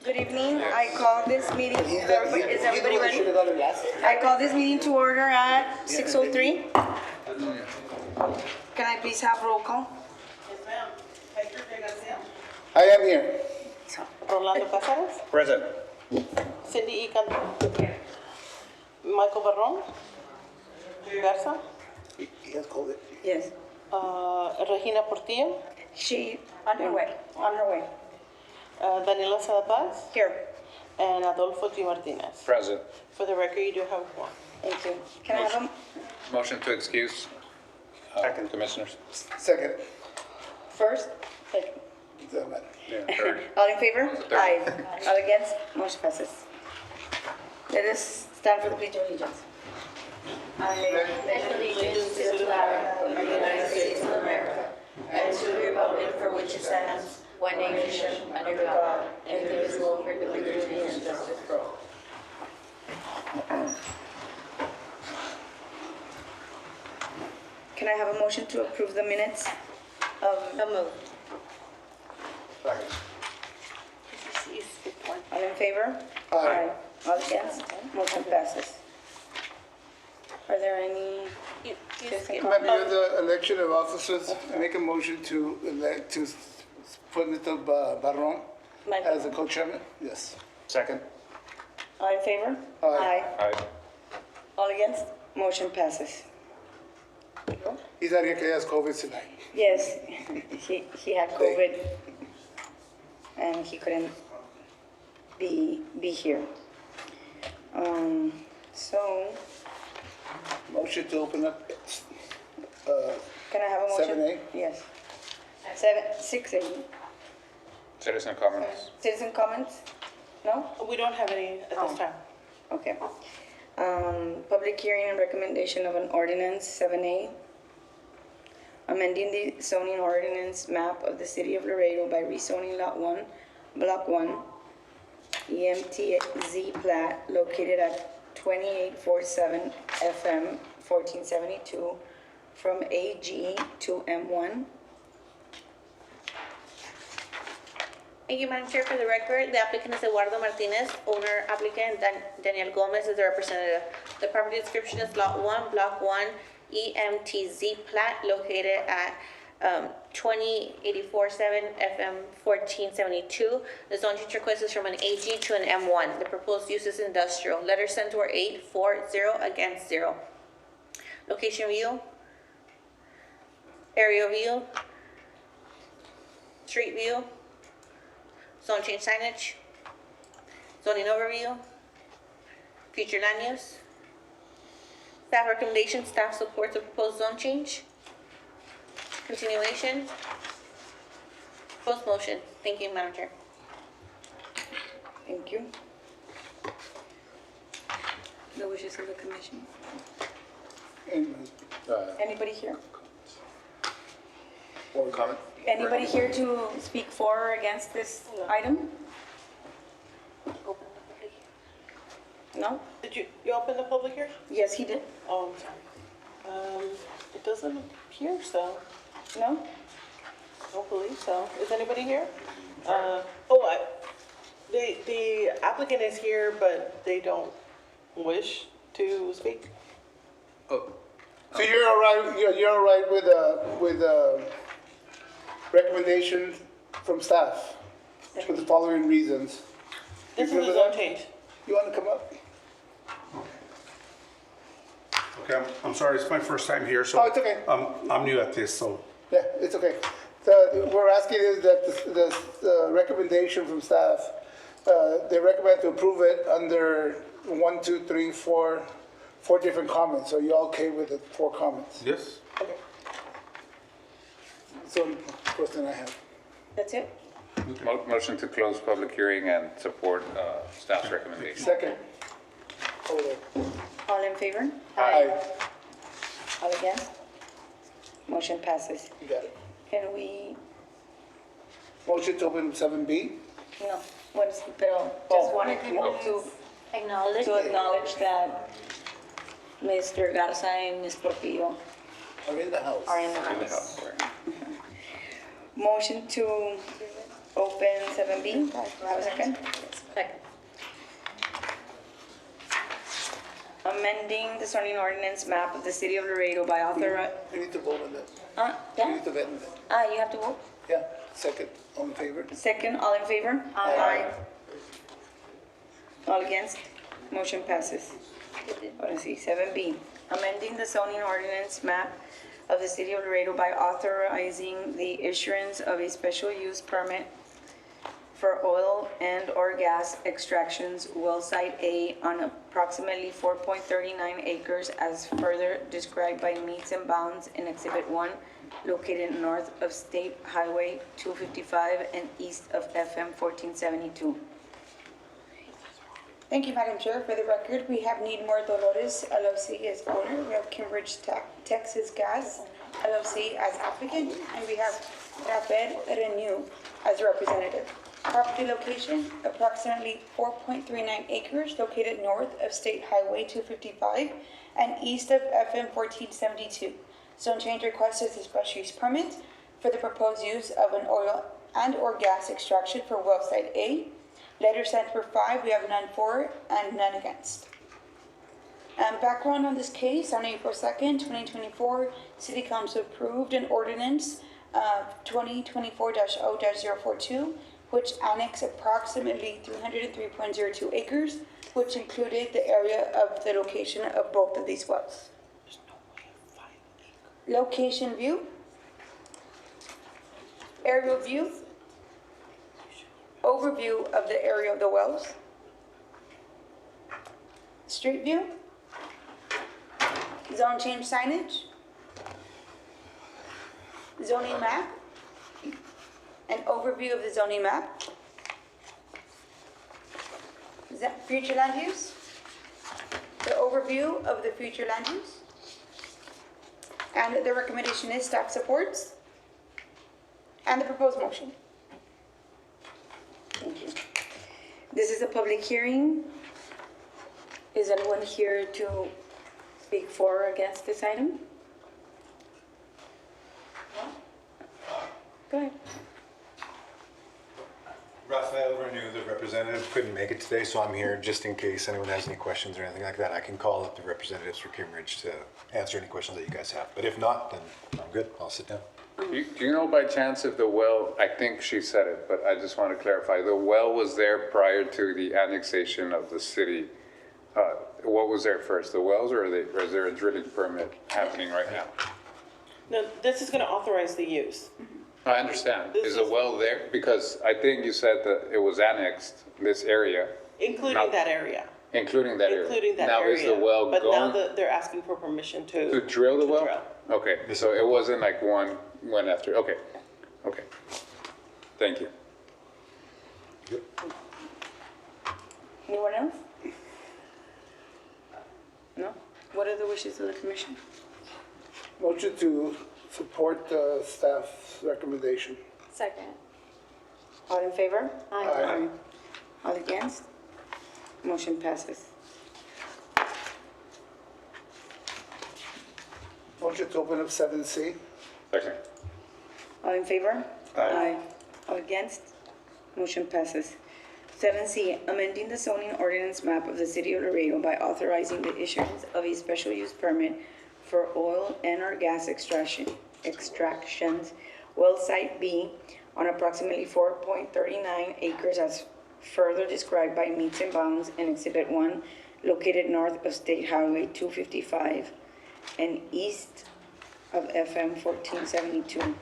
Good evening. I call this meeting, is everybody ready? I call this meeting to order at 6:03. Can I please have roll call? Yes, ma'am. Hector de Garcia. I am here. Rolando Cázares. Present. Cindy E. Cantu. Michael Barron. Garza. He has COVID. Yes. Regina Portillo. She, on her way, on her way. Daniela Sada Paz. Here. And Adolfo G. Martinez. Present. For the record, you do have one. Thank you. Can I have a Motion to excuse. Commissioners. Second. first? Second. Doesn't matter. Yeah, third. All in favor? Third. Aye. All against? Motion passes. Let us stand for the pledge of allegiance. I pledge allegiance to the flag of the United States of America and to the republic for which it stands, one nation, under God, indivisible, with liberty and justice for all. Can I have a motion to approve the minutes of? Second. You skipped one. All in favor? Aye. All against? Motion passes. Are there any? You Citizen skipped. comment? Maybe the election of officers, I make a motion to elect, to put Mr. Barron as the co-chairman. Yes. Second. All in favor? Aye. Aye. All against? Motion passes. He's not here because he has COVID tonight. Yes, he had COVID and he couldn't be here. So, Motion to open up, can I have a motion? 7A? Yes. 6A. Citizen comments. Citizen comments? No? We don't have any at this time. Okay. Public hearing and recommendation of an ordinance, 7A. Amending the zoning ordinance map of the city of Laredo by rezoning Lot 1, Block 1, EMTZ plat located at 2847 FM 1472 from AG to M1. Thank you, Madam Chair. For the record, the applicant is Eduardo Martinez, owner applicant Daniel Gomez is the representative. The property description is Lot 1, Block 1, EMTZ plat located at 20847 FM 1472. The zone change request is from an AG to an M1. The proposed use is industrial. Letter sent to our 840 against 0. Location view, aerial view, street view, zone change signage, zoning overview, future land use. Staff recommendation, staff supports the proposed zone change. Continuation. Post motion. Thank you, Madam Chair. Thank you. The wishes of the commission. And, Anybody here? or comment? Anybody here to speak for or against this item? No? Did you open the public hearing? Yes, he did. Oh, I'm sorry. It doesn't appear so. No? I don't believe so. Is anybody here? The applicant is here, but they don't wish to speak. Oh, So you're all right, you're all right with recommendation from staff for the following reasons. This You is good a with zone that? change. You want to come up? Okay, I'm sorry, it's my first time here, so. Oh, it's okay. I'm new at this, so. Yeah, it's okay. So we're asking is that the recommendation from staff, they recommend to approve it under 1, 2, 3, 4 different comments. So you all okay with the 4 comments? Yes? Okay. So, question I have. That's it? Motion to close public hearing and support staff's recommendation. Second. Hold on. All in favor? Aye. All against? Motion passes. You got it. Can we, Motion to open 7B? no, what is, pero just wanted to acknowledge that Mr. Garza and Ms. Portillo I'm in the house. are in the In the house. house. Motion to open 7B. Do I have a second? Second. Amending the zoning ordinance map of the city of Laredo by You need to vote on that. You yeah? need to vote on that. You have to vote? Yeah, second, all in favor? Second, all in favor? Aye. All against? Motion passes. Let's see, 7B, amending the zoning ordinance map of the city of Laredo by authorizing the issuance of a special use permit for oil and/or gas extractions, well site A, on approximately 4.39 acres as further described by meets and bounds in Exhibit 1, located north of State Highway 255 and east of FM 1472. Thank you, Madam Chair. For the record, we have Needmore Dolores LLC as owner, we have Cambridge Texas Gas LLC as applicant, and we have Rafael Renew as representative. Property location, approximately 4.39 acres located north of State Highway 255 and east of FM 1472. Zone change request is a special use permit for the proposed use of an oil and/or gas extraction for well site A. Letter sent for 5, we have none for and none against. Background on this case, on April 2nd, 2024, City Council approved an ordinance 2024-0-042, which annexed approximately 303.02 acres, which included the area of the location of both of these wells. Location view, aerial view, overview of the area of the wells, street view, zone change signage, zoning map, an overview of the zoning map, future land use, the overview of the future land use, and the recommendation is staff supports, and the proposed motion. Thank you. This is a public hearing. Is anyone here to speak for or against this item? Go ahead. Rafael Renew, the representative, couldn't make it today, so I'm here just in case anyone has any questions or anything like that. I can call up the representatives for Cambridge to answer any questions that you guys have. But if not, then I'm good. I'll sit down. Do you know by chance if the well, I think she said it, but I just want to clarify, the well was there prior to the annexation of the city? What was there first, the wells or is there a drilling permit happening right now? No, this is gonna authorize the use. I understand. This Is the is- well there? Because I think you said that it was annexed, this area, Including Now- that area. including that area. Including that Now area. is the well But now going they're asking for permission to drill the to well? drill. Okay, so it wasn't like one after, okay, okay. Thank you. Anyone else? No? What are the wishes of the commission? Motion to support the staff's recommendation. Second. All in favor? Aye. All against? Motion passes. Motion to open up 7C. Second. All in favor? Aye. All against? Motion passes. 7C, amending the zoning ordinance map of the city of Laredo by authorizing the issuance of a special use permit for oil and/or gas extractions, well site B, on approximately 4.39 acres as further described by meets and bounds in Exhibit 1, located north of State Highway 255 and east of FM 1472.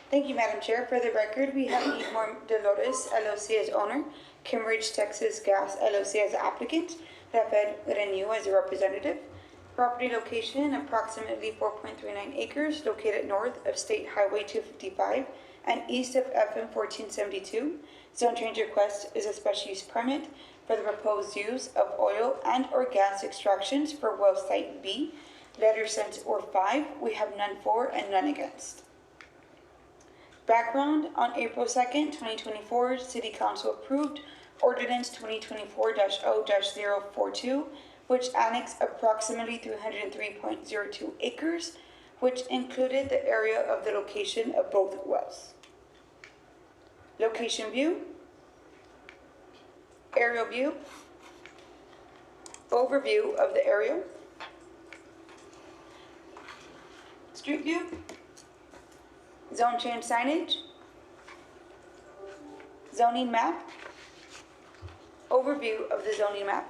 Thank you, Madam Chair. For the record, we have Needmore Dolores LLC as owner, Cambridge Texas Gas LLC as applicant, Rafael Renew as a representative. Property location, approximately 4.39 acres, located north of State Highway 255 and east of FM 1472. Zone change request is a special use permit for the proposed use of oil and/or gas extractions for well site B. Letters sent or 5, we have none for and none against. Background, on April 2nd, 2024, City Council approved Ordinance 2024-0-042, which annexed approximately 303.02 acres, which included the area of the location of both wells. location view, aerial view, overview of the area, street view, zone change signage, zoning map, overview of the zoning map,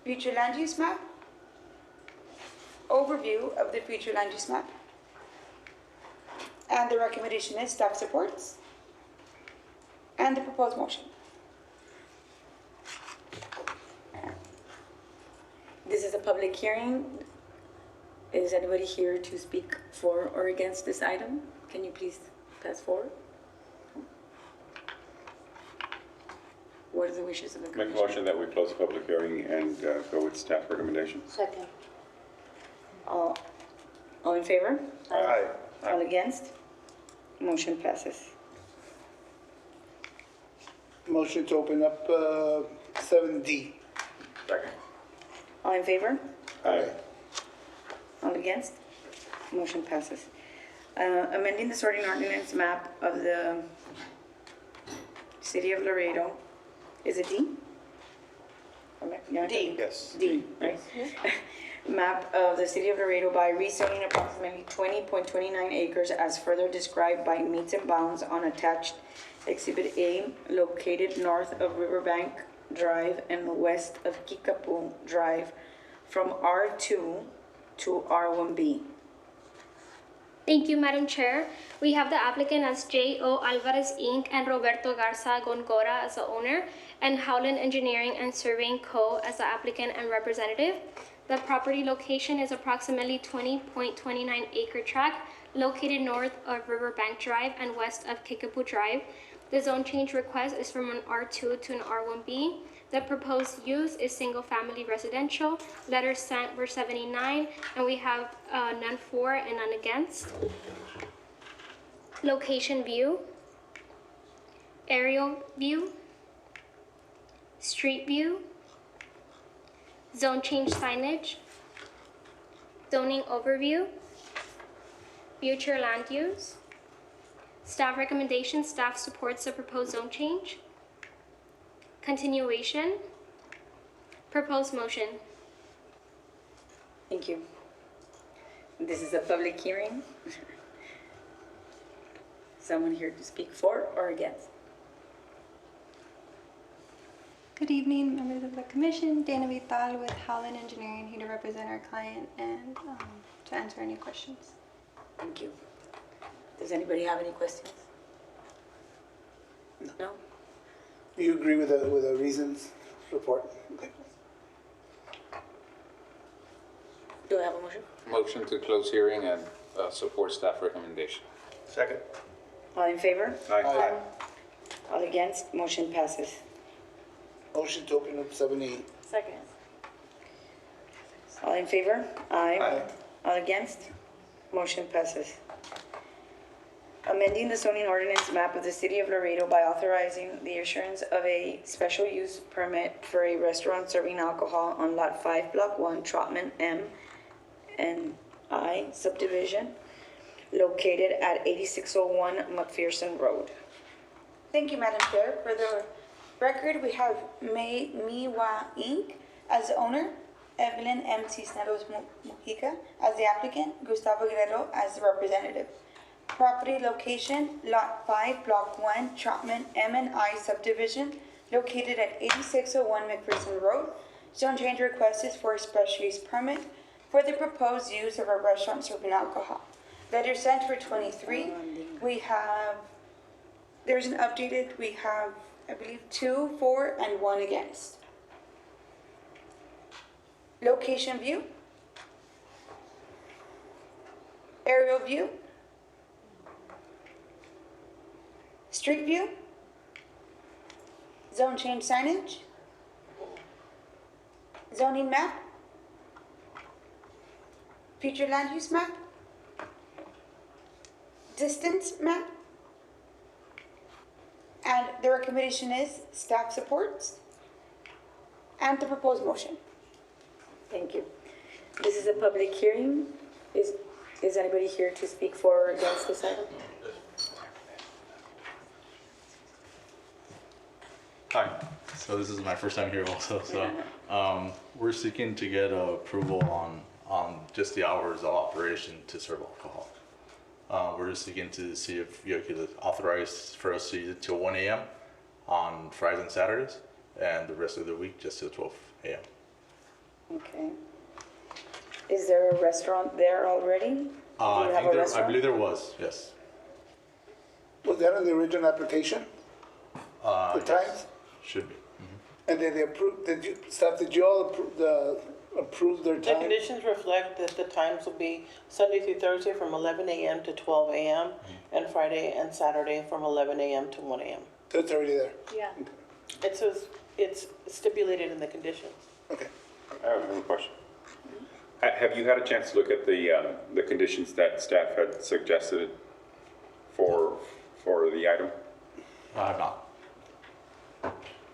future land use map, overview of the future land use map. And the recommendation is staff supports. And the proposed motion. This is a public hearing. Is anybody here to speak for or against this item? Can you please pass forward? What are the wishes of the Make commission? a motion that we close the public hearing and go with staff recommendation. Second. All in favor? Aye. All against? Motion passes. Motion to open up 7D. Second. All in favor? Aye. All against? Motion passes. Amending the sorting ordinance map of the city of Laredo. Is it D? D. Yes. D, right? Map of the city of Laredo by rezoning approximately 20.29 acres as further described by meets and bounds on attached Exhibit A located north of Riverbank Drive and west of Kickapoo Drive from R2 to R1B. Thank you, Madam Chair. We have the applicant as J.O. Alvarez Inc. and Roberto Garza Gongora as the owner, and Howland Engineering and Surveying Co. as the applicant and representative. The property location is approximately 20.29 acre tract located north of Riverbank Drive and west of Kickapoo Drive. The zone change request is from an R2 to an R1B. The proposed use is single-family residential. Letters sent were 79, and we have none for and none against. Location view, aerial view, street view, zone change signage, zoning overview, future land use. Staff recommendation, staff supports the proposed zone change. Continuation, proposed motion. Thank you. This is a public hearing. Someone here to speak for or against? Good evening, members of the commission. Dana Vital with Howland Engineering, here to represent our client and to answer any questions. Thank you. Does anybody have any questions? No? Do you agree with the reasons report? Okay. Do I have a motion? Motion to close hearing and support staff recommendation. Second. All in favor? Aye. All against? Motion passes. Motion to open up 7E. Second. All in favor? Aye. Aye. All against? Motion passes. Amending the zoning ordinance map of the city of Laredo by authorizing the issuance of a special use permit for a restaurant serving alcohol on Lot 5, Block 1, Trotman M and I subdivision located at 8601 McPherson Road. Thank you, Madam Chair. For the record, we have Miwa Inc. as the owner, Evelyn M. Cisneros Mujica as the applicant, Gustavo Guerrero as the representative. Property location, Lot 5, Block 1, Trotman M&I subdivision, located at 8601 McPherson Road. Zone change request is for a special use permit for the proposed use of a restaurant serving alcohol. Letter sent for 23. There's an updated, we have, I believe, 2 for and 1 against. Location view, aerial view, street view, zone change signage, zoning map, future land use map, distance map, and the recommendation is staff supports and the proposed motion. Thank you. This is a public hearing. Is anybody here to speak for or against this item? Hi, so this is my first time here also, so, we're seeking to get approval on just the hours of operation to serve alcohol. We're just seeking to see if you could authorize for us to use it till 1 AM on Fridays and Saturdays, and the rest of the week just till 12 AM. Okay. Is there a restaurant there already? Do you have a I restaurant? believe there was, yes. Was that in the original application? The Yes. times? Should be. And did they approve, did you all approve their The time? conditions reflect that the times will be Sunday through Thursday from 11 a.m. to 12 a.m. and Friday and Saturday from 11 a.m. to 1 a.m. So it's already there? Yeah. It says, it's stipulated in the conditions. Okay. I have one question. Have you had a chance to look at the conditions that staff had suggested for the item? I have not.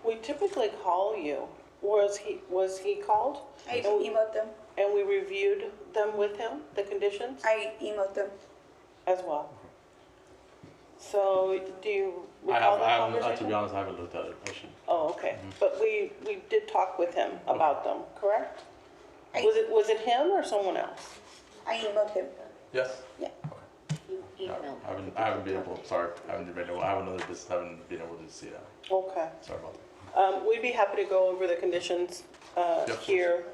We typically call you. Was he called? I emailed them. And we reviewed them with him, the conditions, I emailed them. as well. So do you I recall that haven't, conversation? to be honest, I haven't looked at it. I should. Oh, okay. But we did talk with him about them, correct? I- Was it him or someone else? I emailed him. Yes? Yeah. I haven't been able, sorry, I haven't been able to see that. Okay. Sorry about that. We'd be happy to go over the conditions Yep. here.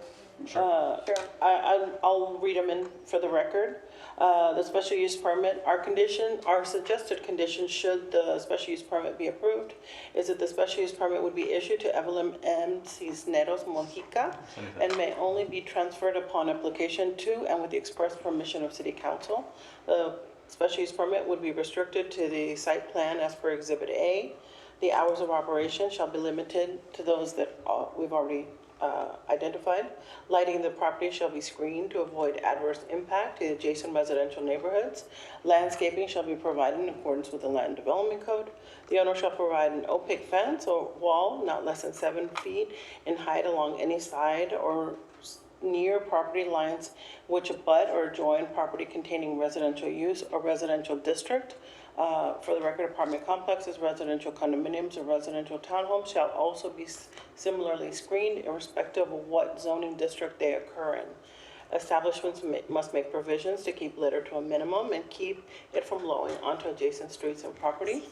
I'll read them in for the record. The special use permit, our suggested condition, should the special use permit be approved, is that the special use permit would be issued to Evelyn M. Cisneros Mojica and may only be transferred upon application to and with the express permission of City Council. The special use permit would be restricted to the site plan as per Exhibit A. The hours of operation shall be limited to those that we've already identified. Lighting the property shall be screened to avoid adverse impact to adjacent residential neighborhoods. Landscaping shall be provided in accordance with the Land Development Code. The owner shall provide an opaque fence or wall not less than 7 feet in height along any side or near property lines which abut or adjoin property containing residential use or residential district. For the record, apartment complexes, residential condominiums, or residential townhomes shall also be similarly screened irrespective of what zoning district they occur in. Establishments must make provisions to keep litter to a minimum and keep it from blowing onto adjacent streets and property.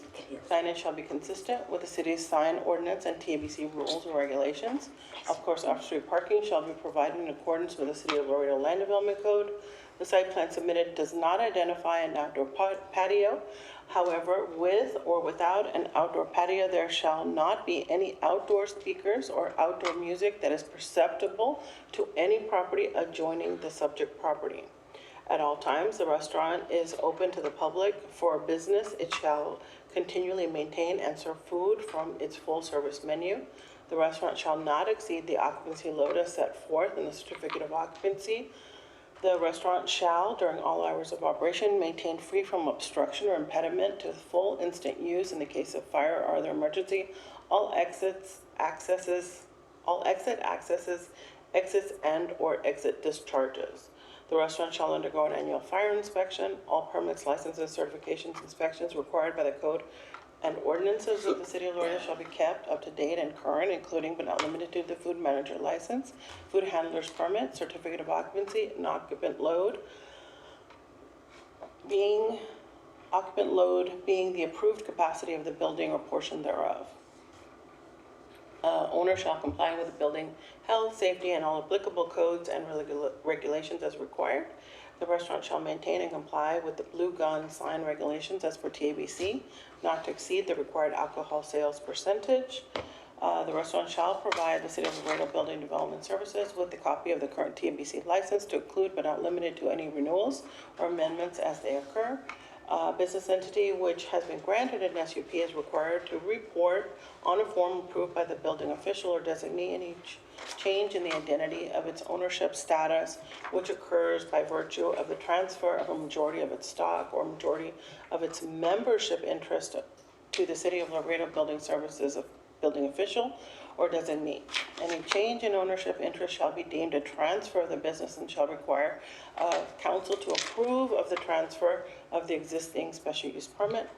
Signage shall be consistent with the city's sign ordinance and TABC rules and regulations. Of course, off-street parking shall be provided in accordance with the City of Laredo Land Development Code. The site plan submitted does not identify an outdoor patio. However, with or without an outdoor patio, there shall not be any outdoor speakers or outdoor music that is perceptible to any property adjoining the subject property. At all times, the restaurant is open to the public for business. It shall continually maintain and serve food from its full-service menu. The restaurant shall not exceed the occupancy load as set forth in the certificate of occupancy. The restaurant shall, during all hours of operation, maintain free from obstruction or impediment to full instant use in the case of fire or other emergency, all exit accesses, exits and/or exit discharges. The restaurant shall undergo an annual fire inspection. All permits, licenses, certifications, inspections required by the code and ordinances of the City of Laredo shall be kept up to date and current, including but not limited to the food manager license, food handler's permit, certificate of occupancy, and occupant load being the approved capacity of the building or portion thereof. Owner shall comply with the building health, safety, and all applicable codes and regulations as required. The restaurant shall maintain and comply with the Blue Gun sign regulations as per TABC, not to exceed the required alcohol sales percentage. The restaurant shall provide the City of Laredo Building Development Services with a copy of the current TABC license to include but not limited to any renewals or amendments as they occur. Business entity which has been granted an SUP is required to report on a form approved by the building official or designee any change in the identity of its ownership status, which occurs by virtue of the transfer of a majority of its stock or majority of its membership interest to the City of Laredo Building Services building official or designee. Any change in ownership interest shall be deemed a transfer of the business and shall require council to approve of the transfer of the existing special use permit.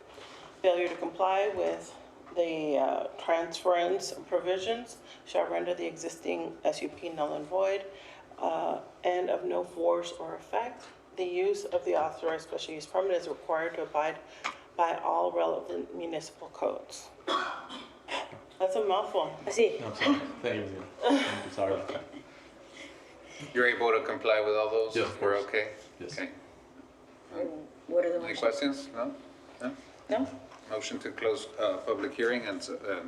Failure to comply with the transference provisions shall render the existing SUP null and void, and of no force or effect. The use of the authorized special use permit is required to abide by all relevant municipal codes. That's a mouthful. Así. I'm sorry. Thank you. Thank you. Sorry about that. You're able to comply with all those? Yes, of We're course. okay? Yes. Okay. What are the Any motions? questions? No? No? No? Motion to close public hearing and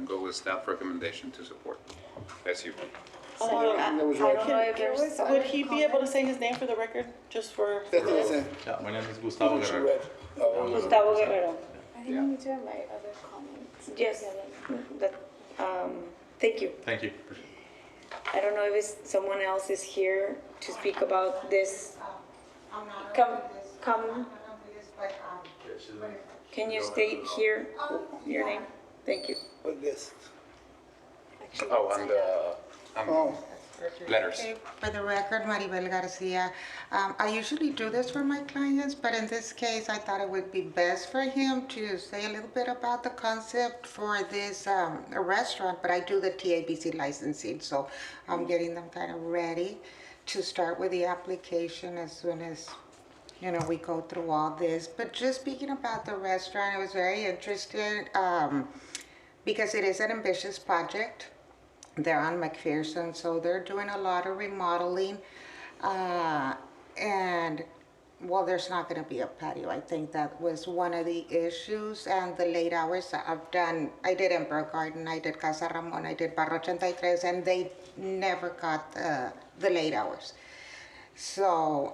go with staff recommendation to support SUP. I That was don't right. know if there's, Would he be able to say his name for the record, just for? That's what I said. Yeah, my name is Gustavo She Guerrero. read. Oh, Gustavo Guerrero. I think I need to have my other comments. Yes, that, thank you. Thank you. I don't know if someone else is here to speak about this. Come. Can you state here your name? Thank you. what this? Oh, and Oh, letters. Okay, for the record, Maribel Garcia. I usually do this for my clients, but in this case, I thought it would be best for him to say a little bit about the concept for this restaurant, but I do the TABC licensing, so I'm getting them kind of ready to start with the application as soon as, you know, we go through all this. But just speaking about the restaurant, I was very interested because it is an ambitious project. They're on McPherson, so they're doing a lot of remodeling. And, well, there's not gonna be a patio. I think that was one of the issues. And the late hours I did Emperor Garden, I did Casa Ramon, I did Barrio 83, and they never got the late hours. So,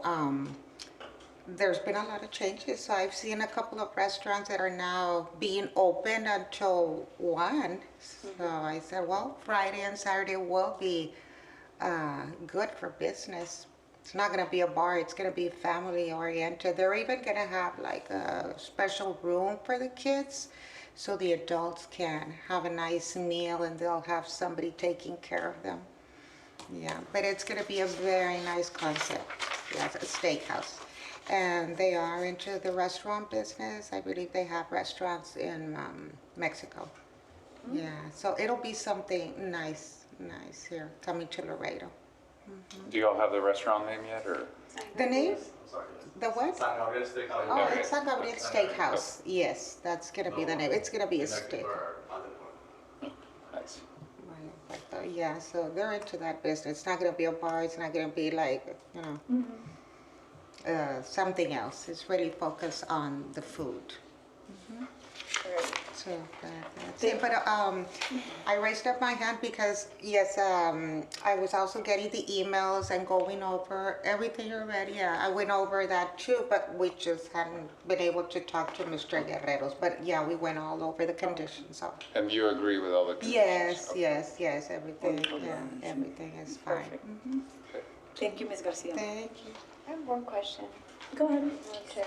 there's been a lot of changes. So I've seen a couple of restaurants that are now being open until 1. So I said, well, Friday and Saturday will be good for business. It's not going to be a bar. It's going to be family oriented. They're even going to have like a special room for the kids so the adults can have a nice meal and they'll have somebody taking care of them. Yeah, but it's going to be a very nice concept. Yeah, it's a steakhouse. And they are into the restaurant business. I believe they have restaurants in Mexico. Yeah, so it'll be something nice here coming to Laredo. Do you all have the restaurant name yet, or? The name? The what? San Gabriel Steakhouse. Oh, it's San Gabriel Steakhouse. Yes, that's gonna be the name. It's gonna be a steak. Nice. Yeah, so they're into that business. It's not gonna be a bar. It's not gonna be like, you know, something else. It's really focused on the food. So that's it. But I raised up my hand because, yes, I was also getting the emails and going over everything already. Yeah, I went over that too, but we just hadn't been able to talk to Mr. Guerrero's. But yeah, we went all over the conditions. So. And you agree with all the conditions? Yes, everything, everything is fine. Mhm. Thank you, Ms. Garcia. Thank you. I have one question. Go ahead. Madam Chair.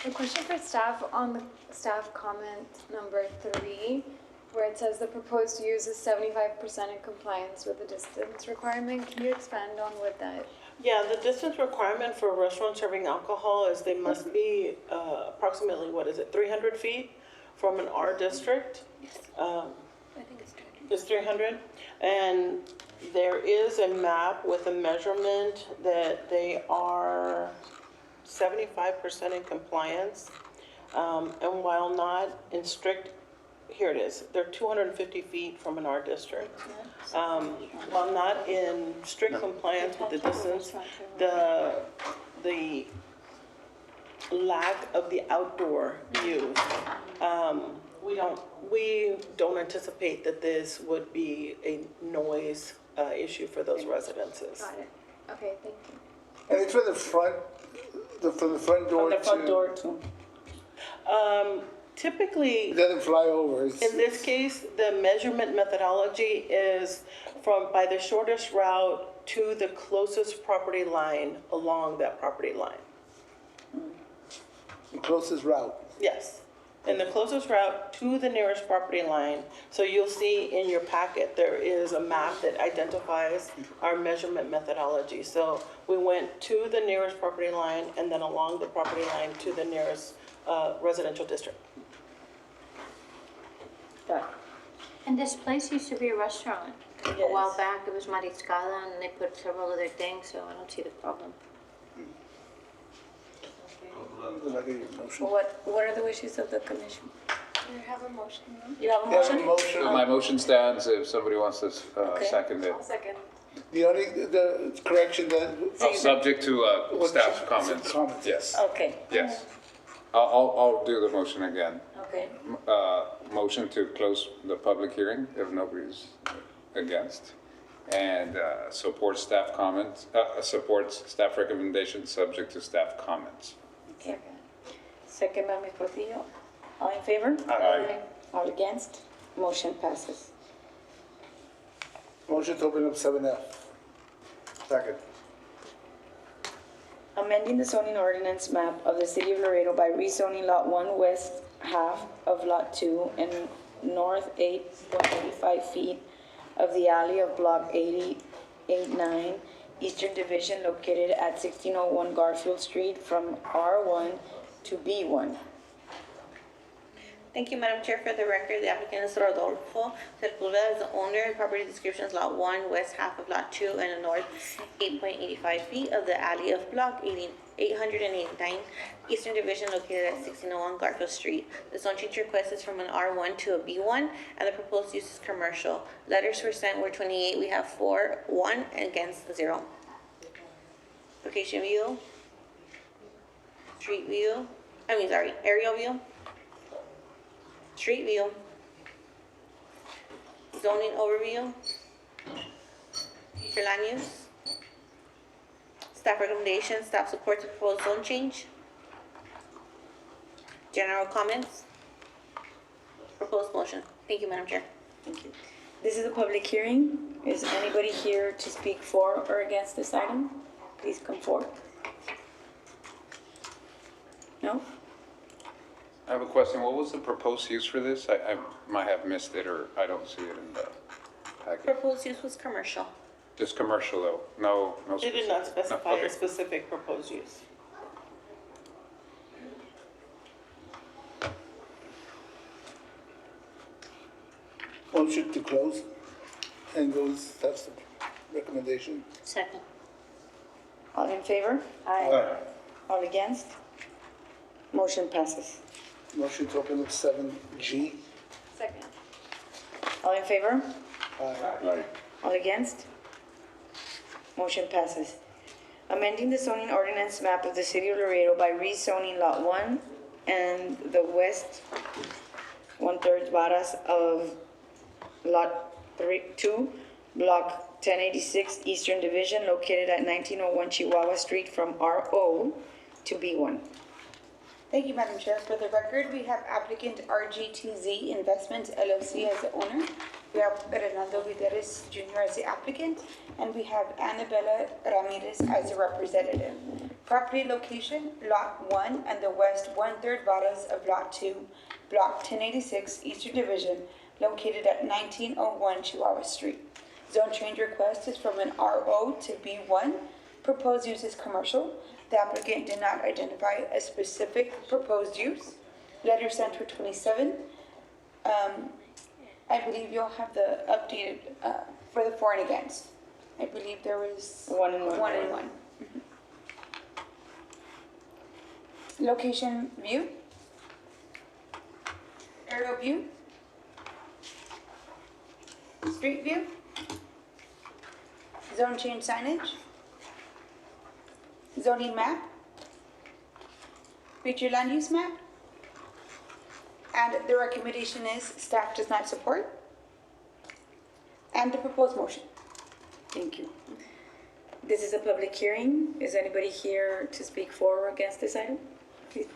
A question for staff on the staff comment number 3, where it says the proposed use is 75% in compliance with the distance requirement. Can you expand on what that? Yeah, the distance requirement for restaurants serving alcohol is they must be approximately, 300 feet from an R district? I think it's 200. It's 300, and there is a map with a measurement that they are 75% in compliance, and while not in strict, here it is, they're 250 feet from an R district. While not in strict compliance with the distance, the lack of the outdoor use, we don't anticipate that this would be a noise issue for those residences. Got it. Okay, thank you. and it's from the front door From the front to, door too. Typically, it doesn't fly over. It's- in this case, the measurement methodology is by the shortest route to the closest property line along that property line. The closest route. Yes, and the closest route to the nearest property line. So you'll see in your packet, there is a map that identifies our measurement methodology. So we went to the nearest property line and then along the property line to the nearest residential district. Got And this place used to be a restaurant. A Yes. while back, it was Mariscada, and they put several other things, so I don't see the problem. What are the wishes of the commission? You have a motion, no? You have a We have a motion? motion. My motion stands if somebody wants to second it. Second. The correction that. Subject to staff comments. Comments. Yes, Okay, yes. I'll do the motion again. okay. Motion to close the public hearing if nobody's against. And supports staff comments, supports staff recommendations subject to staff comments. Okay. Second by Ms. Portillo. All in favor? Aye. All against? Motion passes. Motion to open up 7F. Second. Amending the zoning ordinance map of the city of Laredo by rezoning Lot 1 west half of Lot 2 and north 8.85 feet of the alley of Block 8089, Eastern Division located at 1601 Garfield Street from R1 to B1. Thank you, Madam Chair. For the record, the applicant is Rodolfo Sepulveda, is the owner. Property description is Lot 1, west half of Lot 2, and the north 8.85 feet of the alley of Block 889, Eastern Division located at 1601 Garfield Street. The zone change request is from an R1 to a B1, and the proposed use is commercial. Letters were sent were 28. We have 4, 1, against 0. Location view. Street view. Aerial view. Street view. Zoning overview. Future land use. Staff recommendations, staff supports the proposed zone change. General comments. Proposed motion. Thank you, Madam Chair. Thank you. This is a public hearing. Is anybody here to speak for or against this item? Please come forward. No? I have a question. What was the proposed use for this? I might have missed it or I don't see it in the packet. Proposed use was commercial. Just commercial though? No. They did not specify Okay. a specific proposed use. Motion to close and go with staff's recommendation. Second. All in favor? Aye. All against? Motion passes. Motion to open up 7G. Second. All in favor? Aye. All against? Motion passes. Amending the zoning ordinance map of the city of Laredo by rezoning Lot 1 and the west 1/3 varas of Lot 2, Block 1086, Eastern Division, located at 1901 Chihuahua Street from RO to B1. Thank you, Madam Chair. For the record, we have applicant RGTZ Investments LLC as the owner. We have Renaldo Videres Jr. as the applicant, and we have Annabella Ramirez as the representative. Property location, Lot 1 and the west 1/3 varas of Lot 2, Block 1086, Eastern Division, located at 1901 Chihuahua Street. Zone change request is from an RO to B1. Proposed use is commercial. The applicant did not identify a specific proposed use. Letter sent for 27. I believe you'll have the updated for the for and against. I believe there was 1 and 1. 1 and 1. Location view. Aerial view. Street view. Zone change signage. Zoning map. Future land use map. And the recommendation is staff does not support. And the proposed motion. Thank you. This is a public hearing. Is anybody here to speak for or against this item? Please.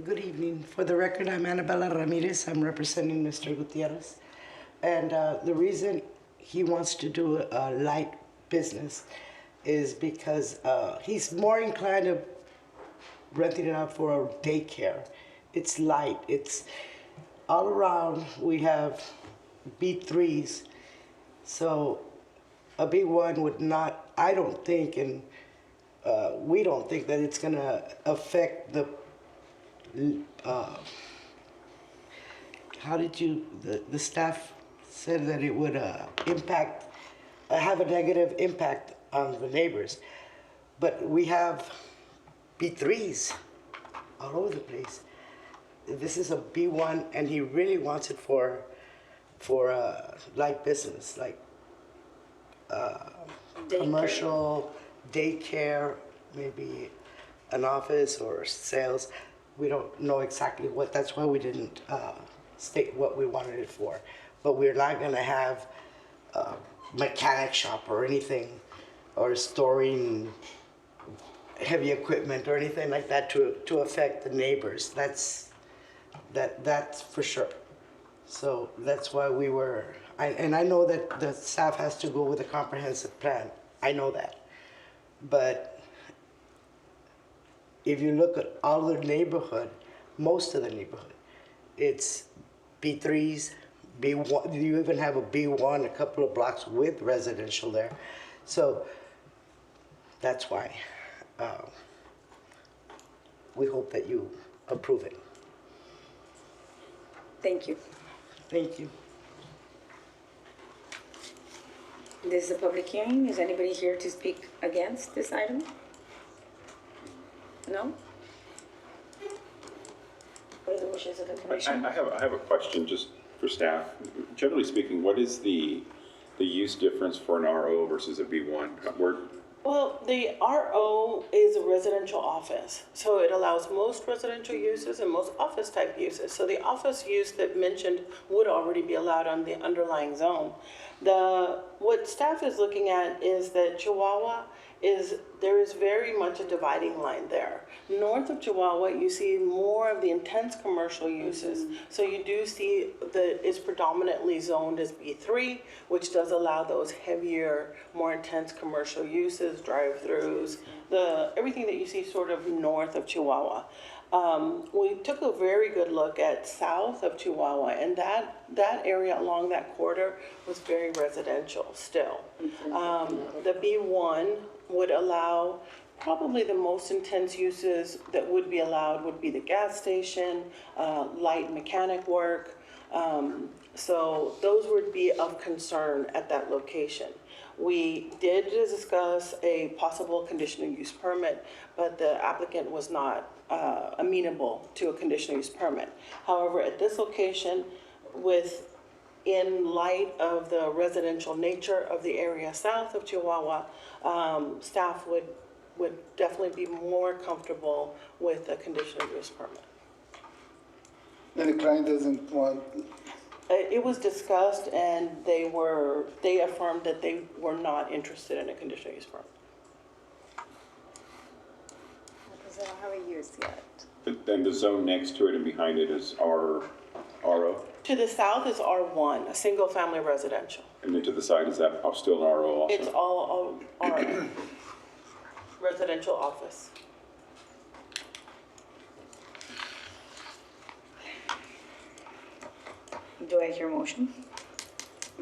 Good evening. For the record, I'm Annabella Ramirez. I'm representing Mr. Gutierrez. And the reason he wants to do a light business is because he's more inclined to renting it out for a daycare. It's light. It's all around. We have B3s. So a B1 would not, I don't think, and we don't think that it's gonna affect the, the staff said that it would impact, have a negative impact on the neighbors. But we have B3s all over the place. This is a B1 and he really wants it for light business, like commercial, daycare, maybe an office or sales. We don't know exactly what, that's why we didn't state what we wanted it for. But we're not gonna have a mechanic shop or anything, or storing heavy equipment or anything like that to affect the neighbors. That's for sure. So that's why we were, and I know that the staff has to go with a comprehensive plan. I know that. But if you look at all the neighborhood, most of the neighborhood, it's B3s, B1, you even have a B1, a couple of blocks with residential there. So that's why we hope that you approve it. Thank you. Thank you. This is a public hearing. Is anybody here to speak against this item? No? What are the wishes of the commission? I have a question just for staff. Generally speaking, what is the use difference for an RO versus a B1? Well, the RO is a residential office, so it allows most residential uses and most office type uses. So the office use that mentioned would already be allowed on the underlying zone. What staff is looking at is that Chihuahua there is very much a dividing line there. North of Chihuahua, you see more of the intense commercial uses. So you do see that it's predominantly zoned as B3, which does allow those heavier, more intense commercial uses, drive-throughs, everything that you see sort of north of Chihuahua. We took a very good look at south of Chihuahua, and that area along that corridor was very residential still. The B1 would allow probably the most intense uses that would be allowed would be the gas station, light mechanic work. So those would be of concern at that location. We did discuss a possible conditional use permit, but the applicant was not amenable to a conditional use permit. However, at this location, in light of the residential nature of the area south of Chihuahua, staff would definitely be more comfortable with a conditional use permit. And the client doesn't want, It was discussed, and they affirmed that they were not interested in a conditional use permit. Because they don't have a use yet. But then the zone next to it and behind it is RO? To the south is R1, a single-family residential. And then to the side, is that still an RO also? It's all R, residential office. Do I hear a motion?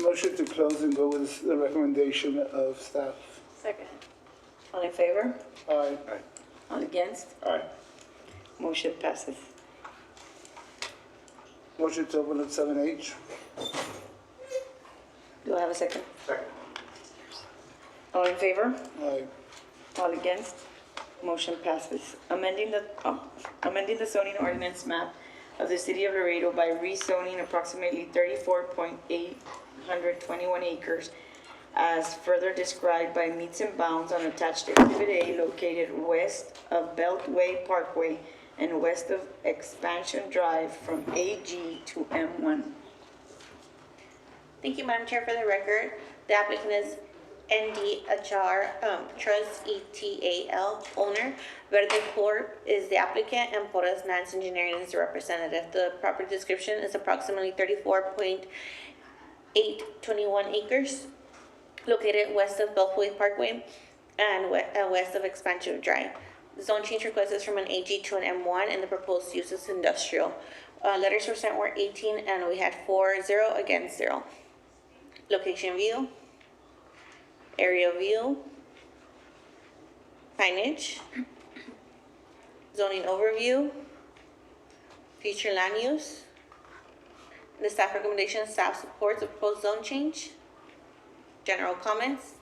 motion to close and go with the recommendation of staff. Second. All in favor? Aye. All against? Aye. Motion passes. Motion to open at 7H. Do I have a second? Second. All in favor? Aye. All against? Motion passes. Amending the zoning ordinance map of the city of Laredo by rezoning approximately 34.821 acres as further described by meets and bounds on attached Exhibit A located west of Beltway Parkway and west of Expansion Drive from AG to M1. Thank you, Madam Chair. For the record, the applicant is ND Achar, Trust ETAL owner. Verde Corp is the applicant, and Porras Nance Engineering is the representative. The property description is approximately 34.821 acres located west of Beltway Parkway and west of Expansion Drive. The zone change request is from an AG to an M1, and the proposed use is industrial. Letters were sent were 18, and we had 4-0 against 0. Location view, area view, signage, zoning overview, future land use. The staff recommendation, staff supports the proposed zone change. General comments,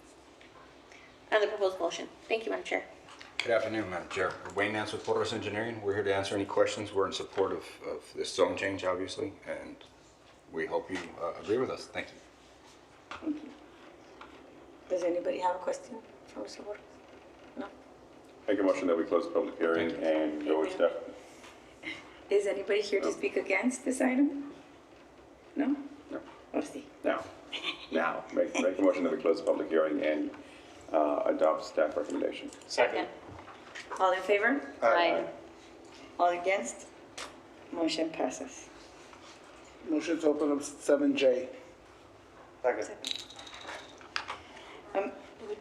and the proposed motion. Thank you, Madam Chair. Good afternoon, Madam Chair. Wayne Nance with Torres Engineering. We're here to answer any questions. We're in support of this zone change, obviously, and we hope you agree with us. Thank you. Thank you. Does anybody have a question for Mr. Borges? No? Make a motion that we close the public hearing and go with staff. Is anybody here to speak against this item? No? No. Let's see. Now, make a motion that we close the public hearing and adopt staff recommendation. Second. All in favor? Aye. All against? Motion passes. Motion to open up 7J.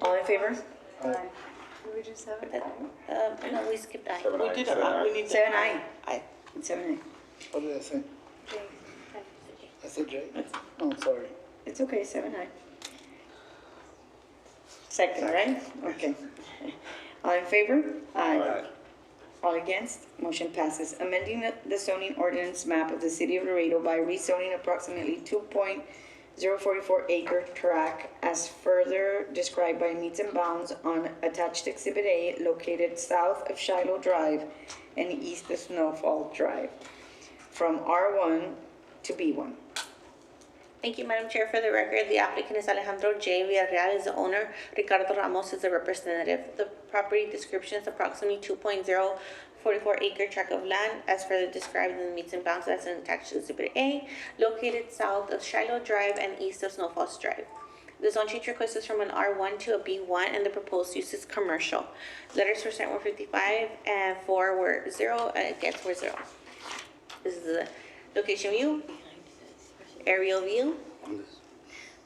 All in favor? Did we do 7? No, we skipped I. We did, we need to. 7I. Aye. 7A. What did I say? I said J? Oh, sorry. It's okay, 7I. Second, right? Okay. All in favor? Aye. All against? Motion passes. Amending the zoning ordinance map of the city of Laredo by rezoning approximately 2.044 acre tract as further described by meets and bounds on attached Exhibit A located south of Shiloh Drive and east of Snowfall Drive from R1 to B1. Thank you, Madam Chair. For the record, the applicant is Alejandro J. Villarreal is the owner. Ricardo Ramos is the representative. The property description is approximately 2.044 acre tract of land as further described in the meets and bounds as attached to Exhibit A, located south of Shiloh Drive and east of Snowfalls Drive. The zone change request is from an R1 to a B1 and the proposed use is commercial. Letters for sent were 55 and 4 were 0 and against were 0. This is the location view, aerial view,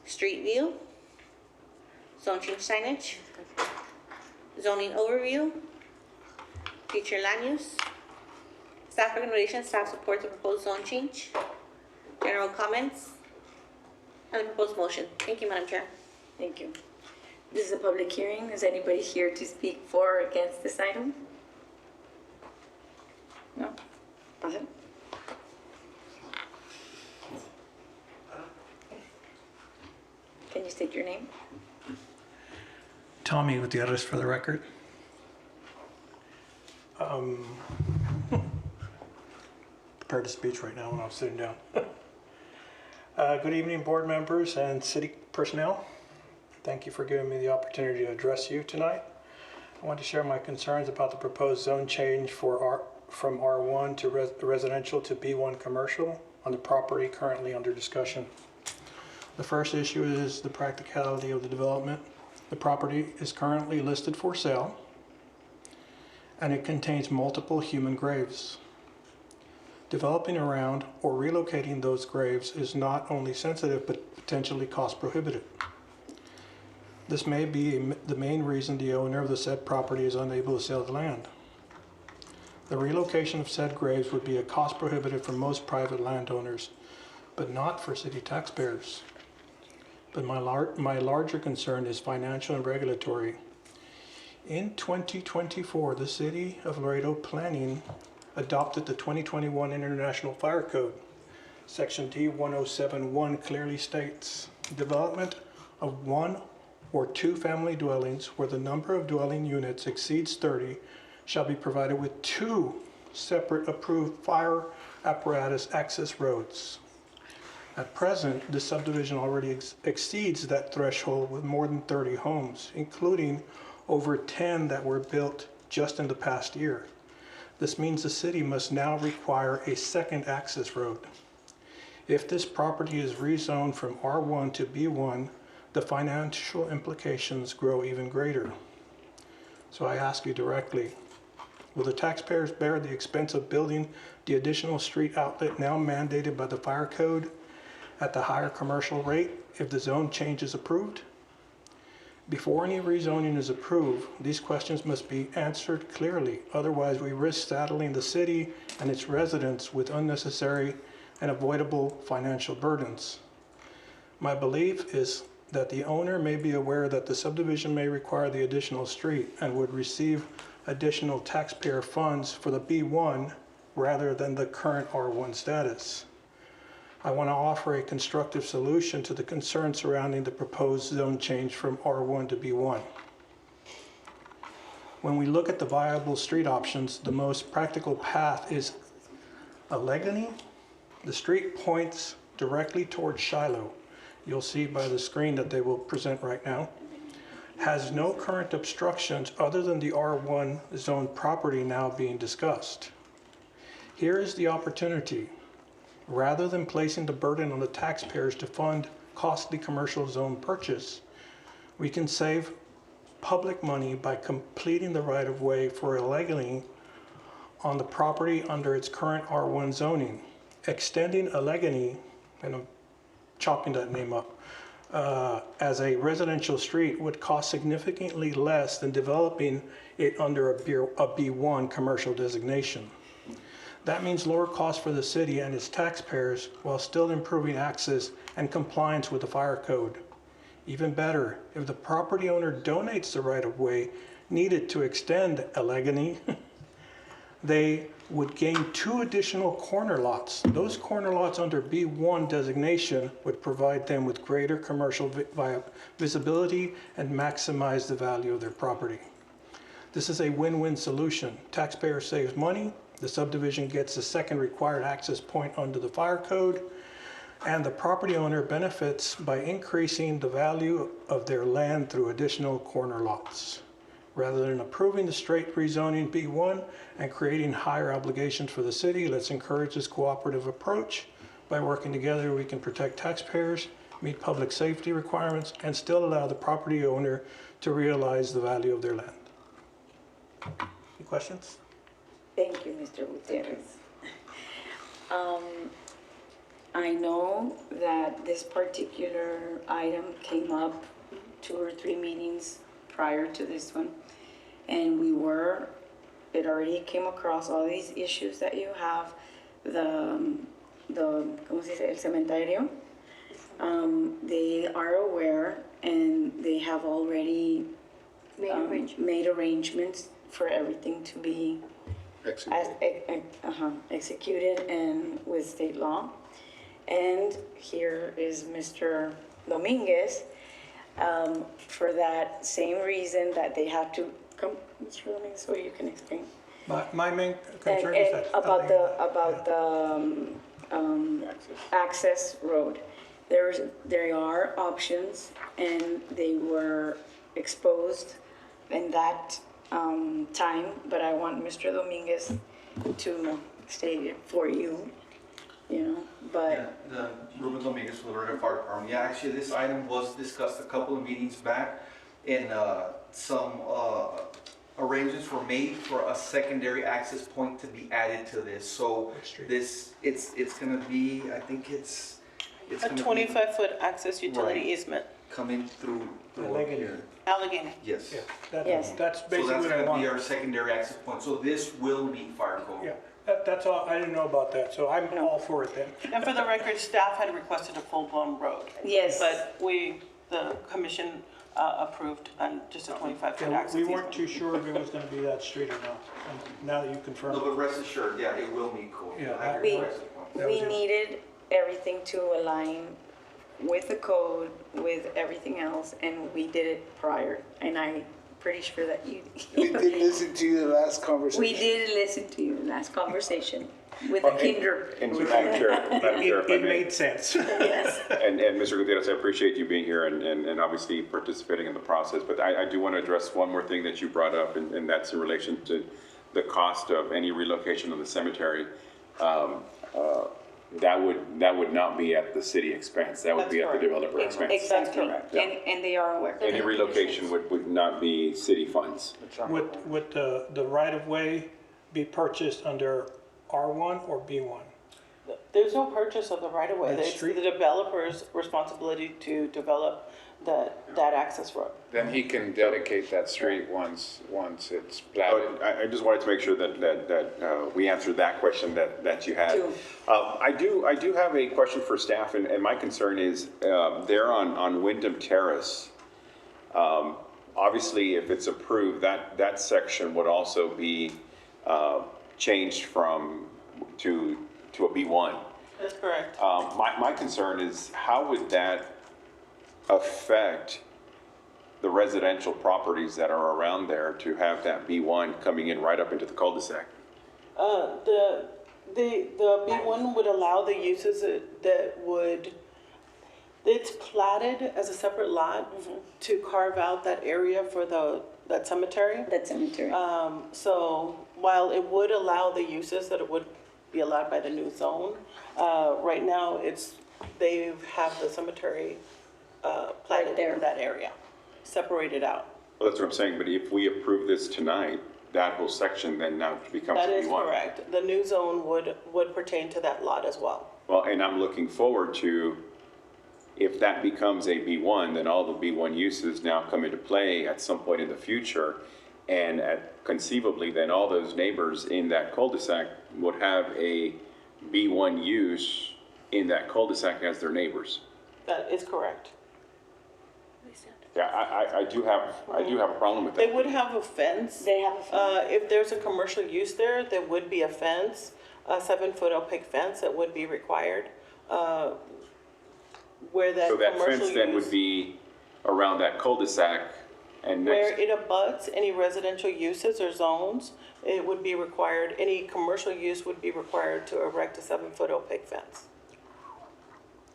street view, zone change signage, zoning overview, future land use, staff recommendation, staff supports the proposed zone change, general comments, and the proposed motion. Thank you, Madam Chair. Thank you. This is a public hearing. Is anybody here to speak for or against this item? No? Nothing? Can you state your name? Tommy Gutierrez for the record. Prepared to speech right now when I was sitting down. Good evening, board members and city personnel. Thank you for giving me the opportunity to address you tonight. I want to share my concerns about the proposed zone change from R1 to residential to B1 commercial on the property currently under discussion. The first issue is the practicality of the development. The property is currently listed for sale, and it contains multiple human graves. Developing around or relocating those graves is not only sensitive, but potentially cost prohibitive. This may be the main reason the owner of the said property is unable to sell the land. The relocation of said graves would be a cost prohibitive for most private landowners, but not for city taxpayers. But my larger concern is financial and regulatory. In 2024, the City of Laredo Planning adopted the 2021 International Fire Code. Section D1071 clearly states, development of 1 or 2 family dwellings where the number of dwelling units exceeds 30 shall be provided with 2 separate approved fire apparatus access roads. At present, the subdivision already exceeds that threshold with more than 30 homes, including over 10 that were built just in the past year. This means the city must now require a second access road. If this property is rezoned from R1 to B1, the financial implications grow even greater. So I ask you directly, will the taxpayers bear the expense of building the additional street outlet now mandated by the fire code at the higher commercial rate if the zone change is approved? Before any rezoning is approved, these questions must be answered clearly. Otherwise, we risk saddling the city and its residents with unnecessary and avoidable financial burdens. My belief is that the owner may be aware that the subdivision may require the additional street and would receive additional taxpayer funds for the B1 rather than the current R1 status. I want to offer a constructive solution to the concern surrounding the proposed zone change from R1 to B1. When we look at the viable street options, the most practical path is Allegheny. The street points directly towards Shiloh. You'll see by the screen that they will present right now. Has no current obstructions other than the R1 zone property now being discussed. Here is the opportunity. Rather than placing the burden on the taxpayers to fund costly commercial zone purchase, we can save public money by completing the right-of-way for Allegheny on the property under its current R1 zoning. Extending Allegheny, and I'm chopping that name up, as a residential street would cost significantly less than developing it under a B1 commercial designation. That means lower costs for the city and its taxpayers while still improving access and compliance with the fire code. Even better, if the property owner donates the right-of-way needed to extend Allegheny, they would gain 2 additional corner lots. Those corner lots under B1 designation would provide them with greater commercial visibility and maximize the value of their property. This is a win-win solution. Taxpayer saves money, the subdivision gets the second required access point under the fire code, and the property owner benefits by increasing the value of their land through additional corner lots. Rather than approving the straight rezoning B1 and creating higher obligations for the city, let's encourage this cooperative approach. By working together, we can protect taxpayers, meet public safety requirements, and still allow the property owner to realize the value of their land. Any questions? Thank you, Mr. Gutierrez. I know that this particular item came up 2 or 3 meetings prior to this one, and it already came across all these issues that you have, ¿cómo se dice? El cementerio. They are aware, and they have already made arrangements for everything to be executed and with state law. And here is Mr. Dominguez, for that same reason that they have to come, Mr. Dominguez, so you can explain. My main concern is that About the access road. There are options, and they were exposed in that time, but I want Mr. Dominguez to state it for you, but. Yeah, Ruben Dominguez with the Laredo Fire Department. Yeah, actually, this item was discussed a couple of meetings back, and some arrangements were made for a secondary access point to be added to this. So it's going to be, I think it's A 25-foot access utility Right. easement. coming through Allegheny. here. Allegheny. Yes. That's So basically that's what I going to want. be our secondary access point. So this will meet fire code. Yeah, that's all, I didn't know about that, so I'm all for it then. And for the record, staff had requested a full-blown road. Yes. But the commission approved just a 25-foot Yeah, access we easement. weren't too sure if it was gonna be that street or not, and now that you confirmed. No, but rest assured, yeah, it will meet code. Yeah, You'll have We- your access point. That was We it. needed everything to align with the code, with everything else, and we did it prior, and I'm pretty sure that you. We did listen to you the last conversation. We did listen to your last conversation with the kinder. And Madam Chair, if I It may. made sense. Yes. And Mr. Gutierrez, I appreciate you being here and obviously participating in the process, but I do want to address one more thing that you brought up, and that's in relation to the cost of any relocation of the cemetery. That would not be at the city expense, that would be at the developer expense. Exactly, correct. and they are aware. Any relocation would not be city funds. Would the right-of-way be purchased under R1 or B1? There's no purchase of the right-of-way. That It's street? the developer's responsibility to develop that access road. Then he can dedicate that street once it's platted. I just wanted to make sure that we answered that question that you had. I do have a question for staff, and my concern is there on Wyndham Terrace. Obviously, if it's approved, that section would also be changed to a B1. That's correct. My concern is how would that affect the residential properties that are around there to have that B1 coming in right up into the cul-de-sac? The B1 would allow the uses that would, it's platted as a separate lot to carve out that area for that cemetery. That cemetery. So while it would allow the uses that it would be allowed by the new zone, right now they have the cemetery platted in that area, separated out. Well, that's what I'm saying, but if we approve this tonight, that whole section then now becomes a B1. That is correct. The new zone would pertain to that lot as well. Well, and I'm looking forward to, if that becomes a B1, then all the B1 uses now come into play at some point in the future. And conceivably, then all those neighbors in that cul-de-sac would have a B1 use in that cul-de-sac as their neighbors. That is correct. Yeah, I do have a problem with that. They would have a fence. They have a fence. If there's a commercial use there would be a fence, a 7-foot opaque fence that would be required. Where that So that commercial fence then use- would be around that cul-de-sac and Where next, it abuts any residential uses or zones, it would be required, any commercial use would be required to erect a 7-foot opaque fence.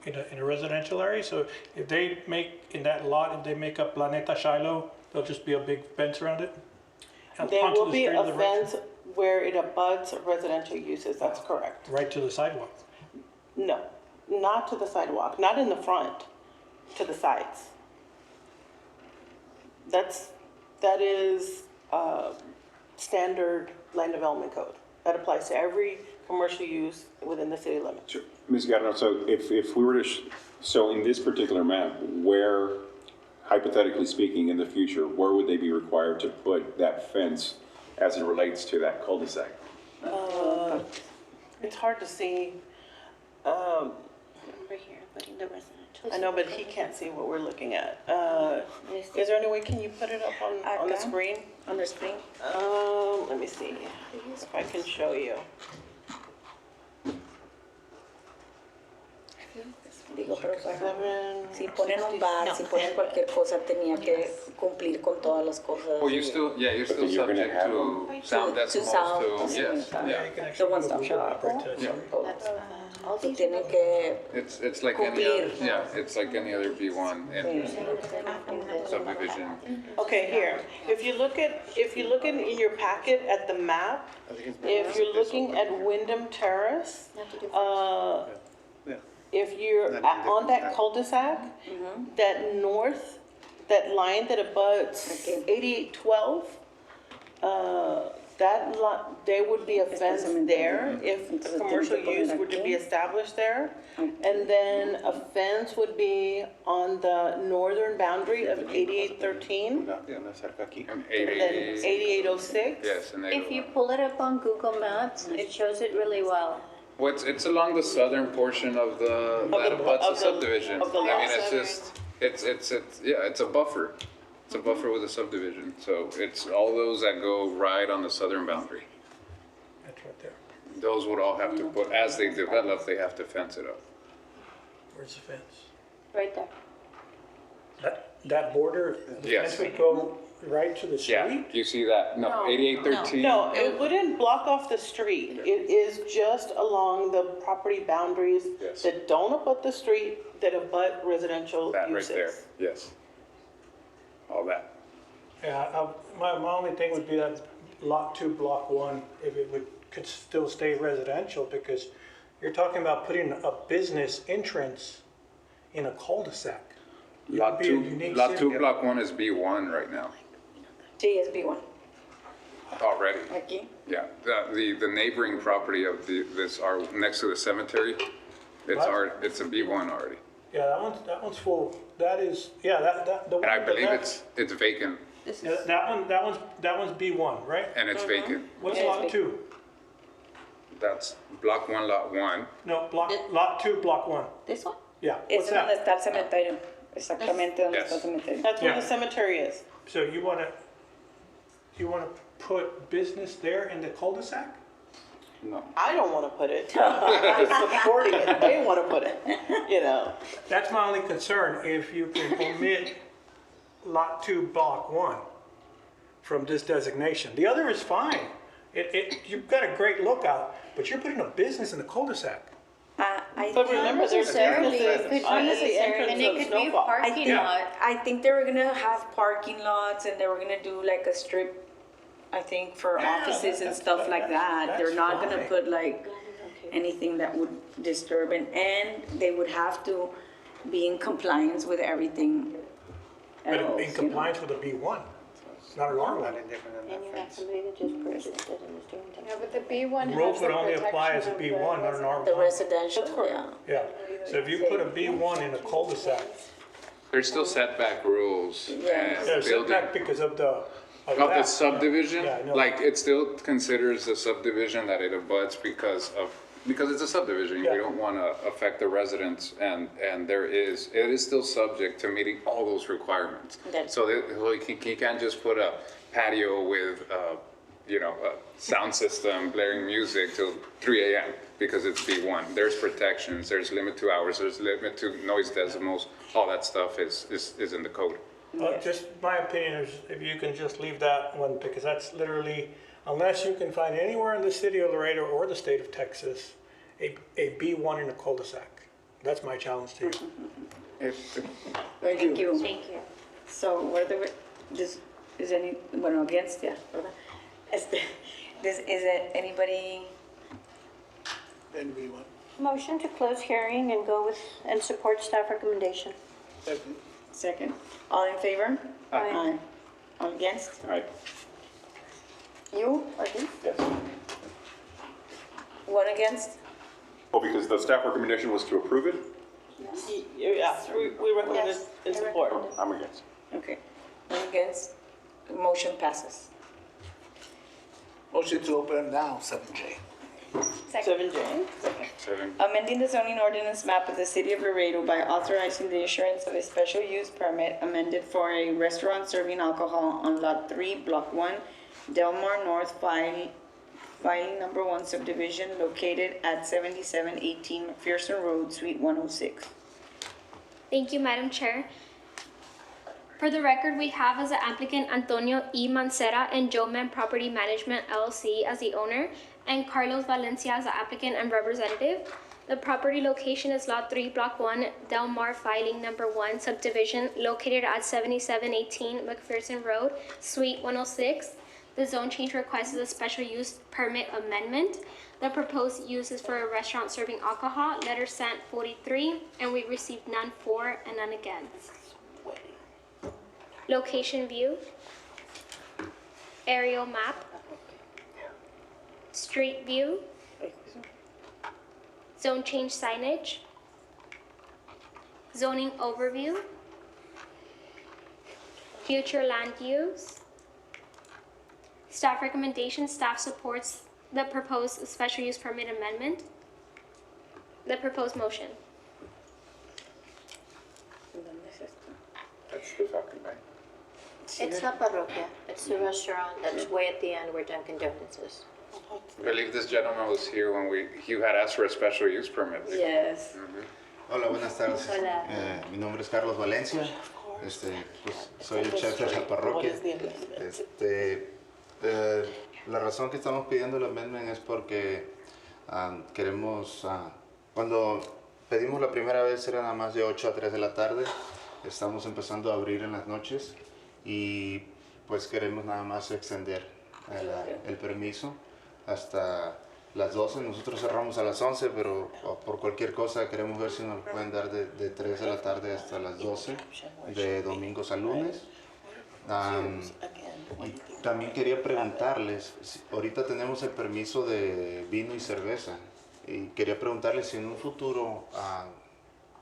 In a residential area, so if they make, in that lot, if they make a Planeta Shiloh, there'll just be a big fence around it? There Onto will the be street of a the road? fence where it abuts residential uses, that's correct. Right to the sidewalk? No, not to the sidewalk, not in the front, to the sides. That is standard land development code. That applies to every commercial use within the city limits. Ms. Gatto, so if we were to, so in this particular map, where, hypothetically speaking, in the future, where would they be required to put that fence as it relates to that cul-de-sac? It's hard to see. Over here, putting the residential. I know, but he can't see what we're looking at. Is there any way, can you put it up on the Acá. screen? On the screen. Let me see if I can show you. Digo, pero Seven, si ponen un bar, si ponen cualquier cosa, tenía que cumplir con todas las cosas. Well, you're still But you're gonna subject have to sound To decimals, sound, to, yes, yeah. The one stop shop. Yeah. So tienen que It's like any other, cumplir. yeah, it's like any other B1 in subdivision. Okay, here, if you look in your packet at the map, if you're looking at Wyndham Terrace, if you're on that cul-de-sac, that line that abuts 8812, that lot, there would be a fence there if a commercial use were to be established there. And then a fence would be on the northern boundary of 8813 And and then 8806. Yes, and If you pull it up on Google Maps, it shows it really well. well, it's along the southern portion of that abuts the subdivision. of the I mean, lot. it's just, it's a buffer. It's a buffer with a subdivision, so it's all those that go right on the southern boundary. That's right there. Those would all have to put, as they develop, they have to fence it up. Where's the fence? Right there. That border, the Yes. fence would go right to the Yeah, street? you see that? No, 8813? No, it wouldn't block off the street. It is just along the property boundaries Yes. that don't abut the street, that abut residential That right uses. there, yes. All that. Yeah, my only thing would be that lot 2, block 1, if it could still stay residential, because you're talking about putting a business entrance in a cul-de-sac. It Lot would be a 2, unique lot 2, scenario. block 1 is B1 right now, GSB1. already. Aquí. Yeah, the neighboring property of this are next to the cemetery. It's What? it's a B1 already. Yeah, that one's full. That is, yeah, the one. And I in the believe left- it's vacant Yeah, that one's B1, right? and it's vacant. What's Yeah, it's lot big. 2? That's block 1, lot 1. No, lot 2, block 1. This one? Yeah, what's Es donde that? está el cementerio. Exactamente donde Yes. está el cementerio. That's where Yeah. the cemetery is. So you wanna put business there in the cul-de-sac? No. I don't want to put it. I'm just supporting it. They want to put it, you know. That's my only concern, if you can omit lot 2, block 1 from this designation. The other is fine. You've got a great lookout, but you're putting a business in the cul-de-sac. I But remember, there's necessarily. businesses It could at be the necessary, entrance and it of could be a Snowball. parking Yeah. lot. I think they were gonna have parking lots and they were gonna do like a strip, I think, for offices and stuff like that. They're that's not gonna fine. put like anything that would disturb and they would have to be in compliance with everything But else, in you know. compliance with a B1, not an R1. And you have somebody that just purchased it and is doing that. Yeah, but the B1 has Rules the would only apply as a protection of B1, not an residential. The R1. residential, yeah. Yeah, so if you put a B1 in a cul-de-sac, There's still setback rules and they're building. setback because of the. Of the that. subdivision, Yeah, I know. like it still considers the subdivision that it abuts because it's a subdivision. Yeah. We don't want to affect the residents and it is still subject to meeting all those requirements. So he can't just put a patio with, a sound system blaring music till 3 a.m. because it's B1. There's protections, there's limit to hours, there's limit to noise decibels, all that stuff is in the code. Just my opinion is if you can just leave that one, because that's literally, unless you can find anywhere in the city of Laredo or the state of Texas, a B1 in a cul-de-sac. That's my challenge to you. Thank you. Thank you. So whether this is any, bueno, against, yeah, ¿verdad? Is it anybody? Anybody want? Motion to close hearing and go with, and support staff recommendation. Second. Second. All in favor? Aye. All against? All right. You against? Yes. One against? Oh, because the staff recommendation was to approve it? Yeah, we recommend it in support. I'm against. Okay. One against? The motion passes. Motion to open now, 7J. 7J. Amending the zoning ordinance map of the city of Laredo by authorizing the issuance of a special use permit amended for a restaurant serving alcohol on Lot 3, Block 1, Delmar North, filing number 1 subdivision located at 7718 McPherson Road, Suite 106. Thank you, Madam Chair. For the record, we have as the applicant Antonio E. Mancera and Joeman Property Management LLC as the owner, and Carlos Valencia as the applicant and representative. The property location is Lot 3, Block 1, Del Mar filing number 1 subdivision located at 7718 McPherson Road, Suite 106. The zone change request is a special use permit amendment. The proposed use is for a restaurant serving alcohol, letter sent 43, and we received none for and none against. Location view, aerial map, street view, zone change signage, zoning overview, future land use, staff recommendation, staff supports the proposed special use permit amendment, the proposed motion. That's the fucking thing. It's La Parroquia. It's the restaurant that's way at the end where Dunkin' Donuts is. I believe this gentleman was here when you had asked for a special use permit. Yes. Hola, buenas tardes. Hola. Mi nombre es Carlos Valencia. Pues, soy el chef de la parroquia. La razón que estamos pidiendo el amendment es porque queremos, cuando pedimos la primera vez era nada más de 8 a 3 de la tarde. Estamos empezando a abrir en las noches y pues queremos nada más extender el permiso hasta las 12. Nosotros cerramos a las 11, pero por cualquier cosa queremos ver si nos pueden dar de 3 de la tarde hasta las 12, de domingos a lunes. Y también quería preguntarles, ahorita tenemos el permiso de vino y cerveza, y quería preguntarles si en un futuro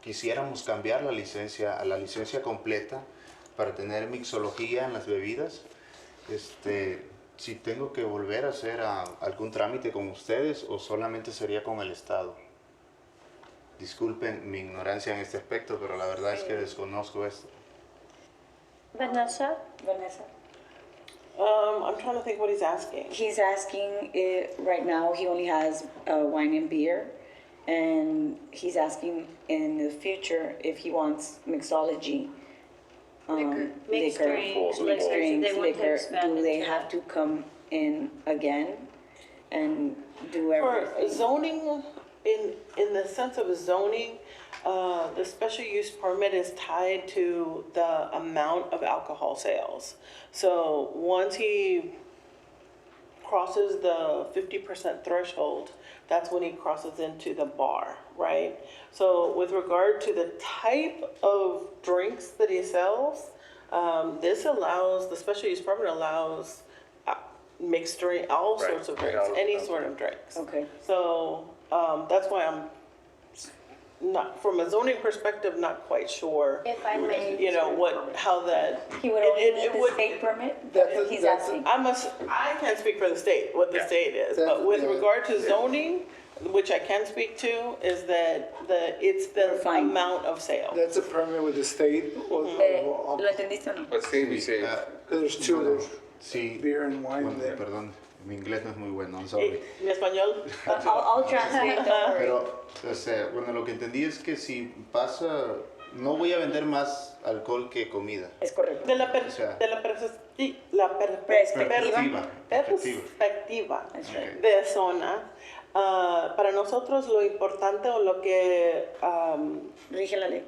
quisiéramos cambiar la licencia a la licencia completa para tener mixología en las bebidas. Si tengo que volver a hacer algún trámite con ustedes o solamente sería con el Estado. Disculpen mi ignorancia en este aspecto, pero la verdad es que desconozco esto. Vanessa? Vanessa. I'm trying to think what he's asking. He's asking if right now he only has wine and beer, and he's asking in the future if he wants mixology. Mixed drinks, mixed drinks, they want to liquor. expand Do they into have to come in again and do For everything? zoning, in the sense of zoning, the special use permit is tied to the amount of alcohol sales. So once he crosses the 50% threshold, that's when he crosses into the bar, right? So with regard to the type of drinks that he sells, this allows, the special use permit allows mixed drink, all Right. sorts of drinks, Yeah, any okay. sort of drinks. Okay. So that's why I'm not, from a zoning perspective, not quite sure, If I may. you know, how that. He would only need the state permit? That's- He's that's- asking. I can't speak for the state, what the Yeah. state is, That's- but with yeah. regard to zoning, which I can speak to, is that it's the Fine. amount of sales. That's a permit with the state. ¿Lo entendiste o no? But CBC, There's two, there's Sí, beer and wine bueno, there. perdón, mi inglés no es muy bueno, I'm sorry. Mi español. I'll translate, don't worry. Pero, bueno, lo que entendí es que si pasa, no voy a vender más alcohol que comida. Es correcto. De la, O sea, perspectiva perspectiva. That's right. de zona, para nosotros lo importante o lo que Rige la ley.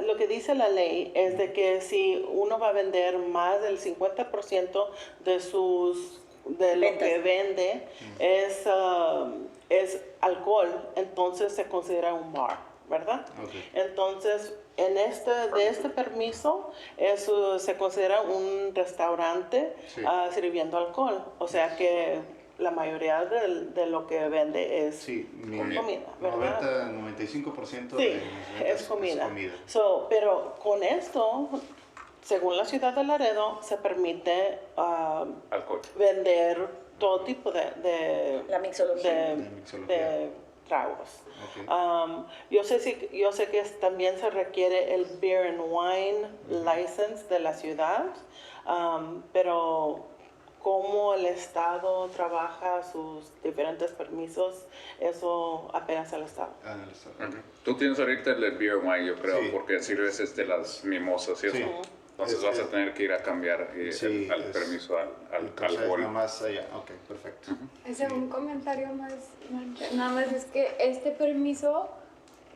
lo que dice la ley es de que si uno va a vender más del 50% de lo Ventas. que vende es alcohol, entonces se considera un bar, ¿verdad? Ok. Entonces, de este permiso, eso se considera un restaurante Sí. sirviendo alcohol. O sea que la mayoría de lo que vende es Sí, mi comida, ¿verdad? 95% Sí, de mis ventas es comida. es comida. Pero con esto, según la ciudad de Laredo, se permite alcohol. vender todo tipo de La mixología. de, mixología. de tragos. Ok. Yo sé que también se requiere el Beer and Wine License de la ciudad, pero cómo el Estado trabaja sus diferentes permisos, eso apenas el Estado. Ah, en el estado. Ujú. Tú tienes ahorita el beer wine, yo creo, Sí. porque sirves las mimosas y eso. Sí. Entonces vas a tener que ir a cambiar Sí, el es- permiso al Entonces, alcohol. nada más allá. Ok, perfecto. Ese un comentario más, Mancha. Nada más es que este permiso,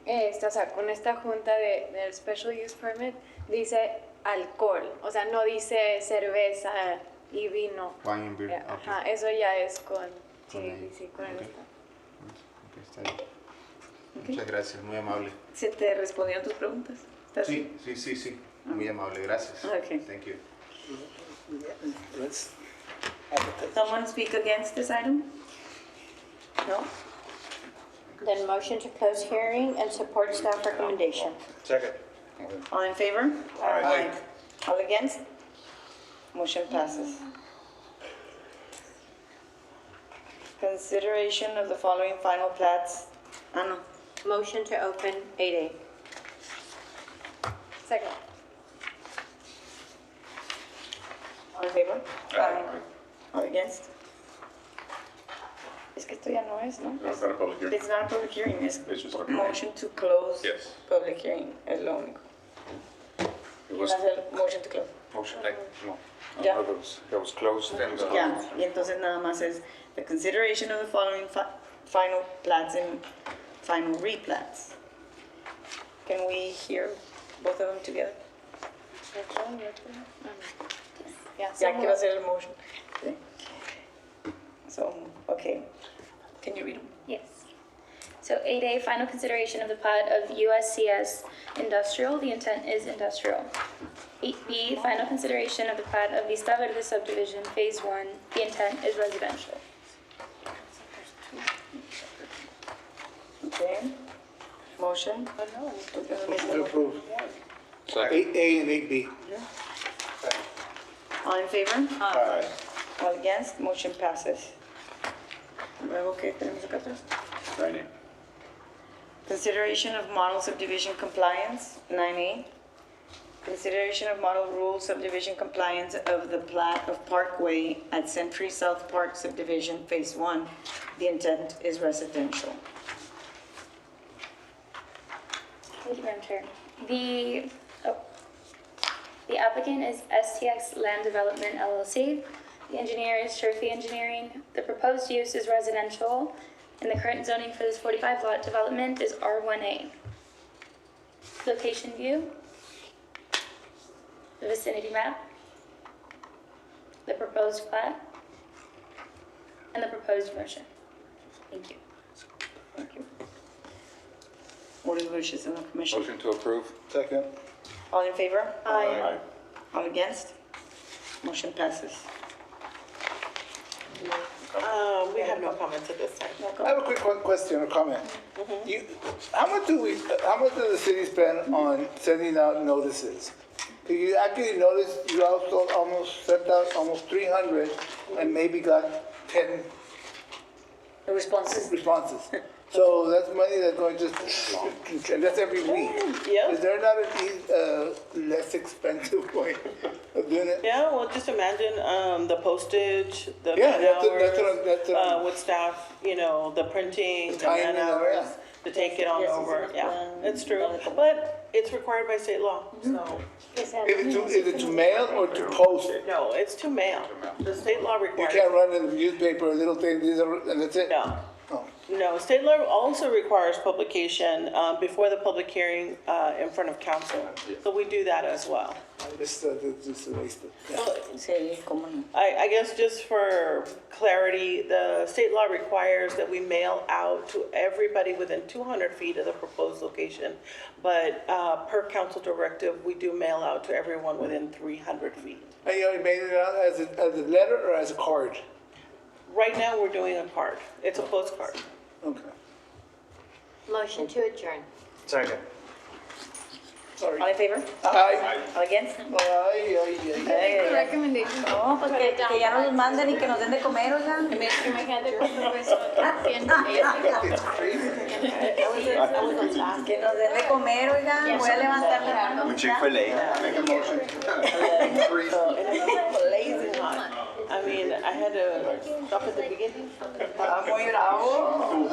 o sea, con esta junta del Special Use Permit, dice alcohol, o sea, no dice cerveza y vino. Wine and beer. Ok. Ajá, eso ya es con Con sí, el- sí, con el ok. Estado. Ok, está bien. Muchas gracias, muy amable. ¿Se te respondieron tus preguntas? ¿Estás Sí, sí, sí, sí. Muy amable, gracias. Ok. Thank you. Let's Someone speak against this item? No? Then motion to close hearing and support staff recommendation. Second. All in favor? Aye. All against? Motion passes. Consideration of the following final plats. No. Motion to open 8A. Second. All in favor? Aye. All against? Es que esto ya no es, ¿no? No, it's not a public hearing. It's not a public hearing, es It's just a motion to close Yes. public hearing, es lo único. It was Hacer motion to close. motion, no. Ya. It was closed and. Ya, y entonces nada más es the consideration of the following final plats and final replats. Can we hear both of them together? Yeah, Ya que va a ser el motion. Sí. So, okay. Can you read them? Yes. So 8A, final consideration of the plat of USCS Industrial, the intent is industrial. 8B, final consideration of the plat of Vista Verde subdivision, Phase 1, the intent is residential. Okay. Motion? To approve. Second. 8A and 8B. All in favor? Aye. All against? Motion passes. Luego, ¿qué tenemos acá atrás? Right. Consideration of model subdivision compliance, 9A. Consideration of model rule subdivision compliance of the plat of Parkway at Century South Park subdivision, Phase 1. The intent is residential. Thank you, Madam Chair. The applicant is STX Land Development LLC. The engineer is Sherfy Engineering. The proposed use is residential, and the current zoning for this 45 lot development is R1A. Location view, the vicinity map, the proposed plat, and the proposed motion. Thank you. Thank you. What are the wishes of the commission? Motion to approve? Second. All in favor? Aye. All against? Motion passes. We have no comments at this time. I have a quick question or comment. How much does the city spend on sending out notices? You actually notice you also almost sent out almost 300 and maybe got 10 responses. So that's money that's going just, and that's every week. Yeah. Is there not a less expensive way of doing it? Yeah, well, just imagine the postage, the Yeah, man that's hours, what I'm- with staff, the printing, the timing, man hours, yeah. to take it on over. Yeah, it's true. But it's required by state law, so. Is it to mail or to post? No, it's to mail. The state law You requires. can't run in the newspaper, a little thing, and that's it? No. Oh. No, state law also requires publication before the public hearing in front of council. So we do that as well. Just a waste of, yeah. Sí, cómo no. I guess just for clarity, the state law requires that we mail out to everybody within 200 feet of the proposed location. But per council directive, we do mail out to everyone within 300 feet. And you only made it out as a letter or as a card? Right now, we're doing a card. It's a postcard. Okay. Motion to adjourn. Second. Sorry. All in favor? Aye. All against? The recommendation. No, pues que ya no los manden y que nos den de comer, oiga. Imagínate cuando ves haciendo Que nos den de comer, oiga. Voy a levantarle la Un Chick-fil-A. Make a motion. Blazing hot. I mean, I had to stop at the beginning. Está muy bravo.